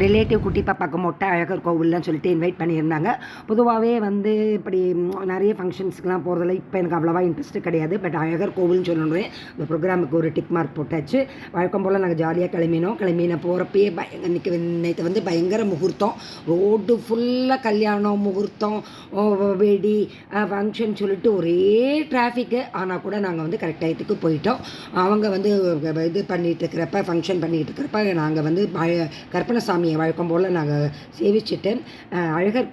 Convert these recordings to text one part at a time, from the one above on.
Relative குட்டி பாப்பாவுக்கு மொட்டை அழகர் கோவில்லாம் சொல்லிட்டு இன்வைட் பண்ணியிருந்தாங்க. பொதுவாகவே வந்து இப்படி நிறைய ஃபங்க்ஷன்ஸ்க்குலாம் போகிறதில்ல. இப்போ எனக்கு அவ்வளோவா இன்ட்ரெஸ்ட்டு கிடையாது. பட் அழகர் கோவில்னு சொல்லணுன்னு இந்த ப்ரோக்ராமுக்கு ஒரு டிக் மார்க் போட்டாச்சு. வழக்கம் போல் நாங்கள் ஜாலியாக கிளம்பின போகிறப்பயே இன்றைக்கி நேற்று வந்து பயங்கர முகூர்த்தம். ரோடு ஃபுல்லாக கல்யாணம் முகூர்த்தம் வெடி ஃபங்க்ஷன் சொல்லிட்டு ஒரே டிராஃபிக்கு. ஆனால் கூட நாங்கள் வந்து கரெக்ட் டயத்துக்கு போயிட்டோம். அவங்க வந்து இது பண்ணிகிட்டு இருக்கிறப்ப ஃபங்க்ஷன் பண்ணிகிட்டு இருக்கிறப்ப நாங்கள் வந்து கற்பனை சாமியை வழக்கம் போல் நாங்கள் சேவிச்சுட்டு அழகர்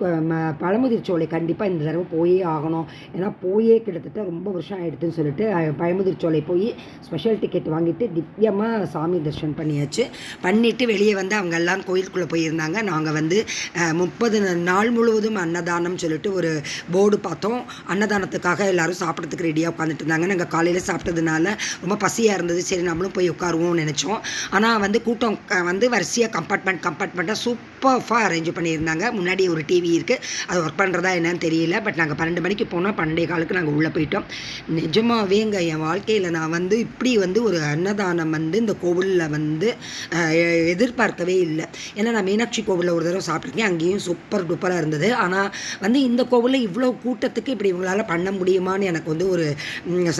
பழமுதிர் சோலை கண்டிப்பாக இந்த தடவை போயே ஆகணும். ஏன்னா போயே கிட்டத்தட்ட ரொம்ப வருஷம் ஆகிடுதுன்னு சொல்லிட்டு பழமுதிர் சோலை போய் ஸ்பெஷல் டிக்கெட் வாங்கிட்டு திவ்யமாக சாமி தரிசனம் பண்ணிவிட்டு வெளியே வந்து அவங்க எல்லாம் கோயிலுக்குள்ளே போயிருந்தாங்க. நாங்கள் வந்து 30 நாள் முழுவதும் அன்னதானம் சொல்லிட்டு ஒரு போர்டு பார்த்தோம். அன்னதானத்துக்காக எல்லோரும் சாப்பிட்றதுக்கு ரெடியாக உட்காந்துட்டு இருந்தாங்க. நாங்கள் காலையில் சாப்பிட்டதுனால ரொம்ப பசியாக இருந்தது. சரி நம்மளும் போய் உட்காருவோம்னு நினச்சோம். ஆனால் வந்து கூட்டம் வந்து வரிசையாக கம்பார்ட்மெண்ட்டாக சூப்பராக அரேஞ்ச் பண்ணியிருந்தாங்க. முன்னாடி ஒரு டிவி இருக்குது, அது ஒர்க் பண்ணுறதா என்னன்னு தெரியல. பட் நாங்கள் 12 மணிக்கு போனோம். 12:15 நாங்கள் உள்ளே போயிட்டோம். நிஜமாகவேங்க என் வாழ்க்கையில் நான் வந்து இப்படி வந்து ஒரு அன்னதானம் வந்து இந்த கோவிலில் வந்து எதிர்பார்க்கவே இல்லை. ஏன்னா நான் மீனாட்சி கோவிலில் ஒரு தடவை சாப்பிட்ருக்கேன், அங்கேயும் சூப்பர் டூப்பராக இருந்தது. ஆனால் வந்து இந்த கோவிலில் இவ்வளோ கூட்டத்துக்கு இப்படி இவங்களால் பண்ண முடியுமான்னு எனக்கு வந்து ஒரு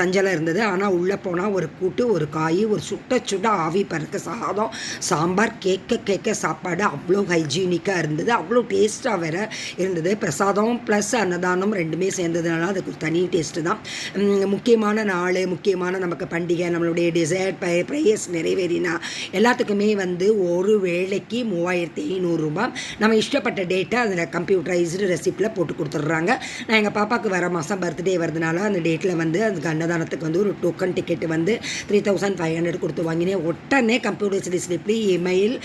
சஞ்சலம் இருந்தது. ஆனால் உள்ளே போனால் ஒரு கூட்டு, ஒரு காய், ஒரு சுட்ட ஆவி பறக்க சாதம், சாம்பார், கேட்க சாப்பாடு அவ்வளோ ஹைஜீனிக்காக இருந்தது. அவ்வளோ டேஸ்ட்டாக வேறு இருந்தது. பிரசாதம் ப்ளஸ் அன்னதானம் ரெண்டுமே சேர்ந்ததுனால அதுக்கு ஒரு தனி டேஸ்ட்டு தான். முக்கியமான நாள், முக்கியமான நமக்கு பண்டிகை, நம்மளுடைய டிசைர் ப்ரேயர்ஸ் நிறைவேறினா எல்லாத்துக்குமே வந்து ஒரு வேளைக்கு 3500 ரூபாய் நம்ம இஷ்டப்பட்ட டேட்டை அதில் கம்ப்யூட்டரைஸ்டு ரெசிப்டில் போட்டு கொடுத்துட்றாங்க. நான் எங்கள் பாப்பாவுக்கு வர மாதம் பர்த்டே வருதுனால அந்த டேட்டில் வந்து அதுக்கு அன்னதானத்துக்கு வந்து ஒரு டோக்கன் டிக்கெட்டு வந்து 3500 கொடுத்து வாங்கினேன். உடனே கம்ப்யூட்டரைஸ்டு ஸ்லிப்லி இமெயில்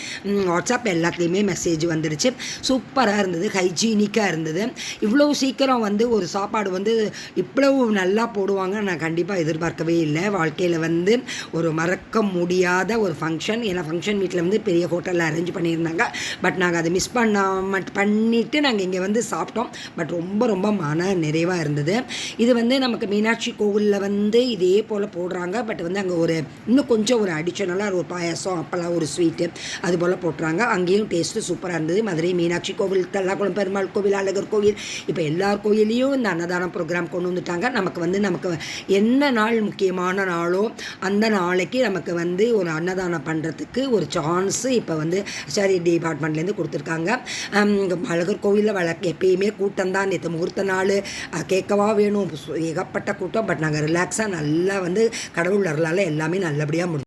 வாட்ஸ்அப் எல்லாத்துலேயுமே மெசேஜ் வந்துடுச்சு. சூப்பராக இருந்தது, ஹைஜீனிக்காக இருந்தது. இவ்வளோ சீக்கிரம் வந்து ஒரு சாப்பாடு வந்து இவ்வளவு நல்லா போடுவாங்க நான் கண்டிப்பாக எதிர்பார்க்கவே இல்லை. வாழ்க்கையில் வந்து ஒரு மறக்க முடியாத ஒரு ஃபங்க்ஷன். ஏன்னா ஃபங்க்ஷன் வீட்டில் வந்து பெரிய ஹோட்டலில் அரேஞ்ச் பண்ணியிருந்தாங்க. பட் நாங்கள் அதை மிஸ் பண்ணிவிட்டு நாங்கள் இங்கே வந்து சாப்பிட்டோம். பட் ரொம்ப ரொம்ப மன நிறைவாக இருந்தது. இது வந்து நமக்கு மீனாட்சி கோவிலில் வந்து இதே போல் போடுறாங்க. பட் வந்து அங்கே ஒரு இன்னும் கொஞ்சம் ஒரு அடிஷ்னலாக ஒரு பாயாசம், அப்பெல்லாம் ஒரு ஸ்வீட்டு அது போல் போட்டுறாங்க. அங்கேயும் டேஸ்ட்டு சூப்பராக இருந்தது. மதுரை மீனாட்சி கோவில், தல்லாக்குளம் பெருமாள் கோவில், அழகர் கோவில், இப்போ எல்லார் கோயிலையும் இந்த அன்னதானம் ப்ரோக்ராம் கொண்டு வந்துட்டாங்க. நமக்கு என்ன நாள் முக்கியமான நாளோ அந்த நாளைக்கு நமக்கு வந்து ஒரு அன்னதானம் பண்ணுறதுக்கு ஒரு சான்ஸு இப்போ வந்து சேரிட்டி டிபார்ட்மெண்ட்லேருந்து கொடுத்துருக்காங்க. அழகர் கோவிலில் எப்பயுமே கூட்டம் தான். நேற்று முகூர்த்த நாள் கேட்கவா வேணும், ஏகப்பட்ட கூட்டம். பட் நாங்கள் ரிலாக்ஸாக நல்லா வந்து கடவுள் அருளால் எல்லாமே நல்லபடியாக முடியும்.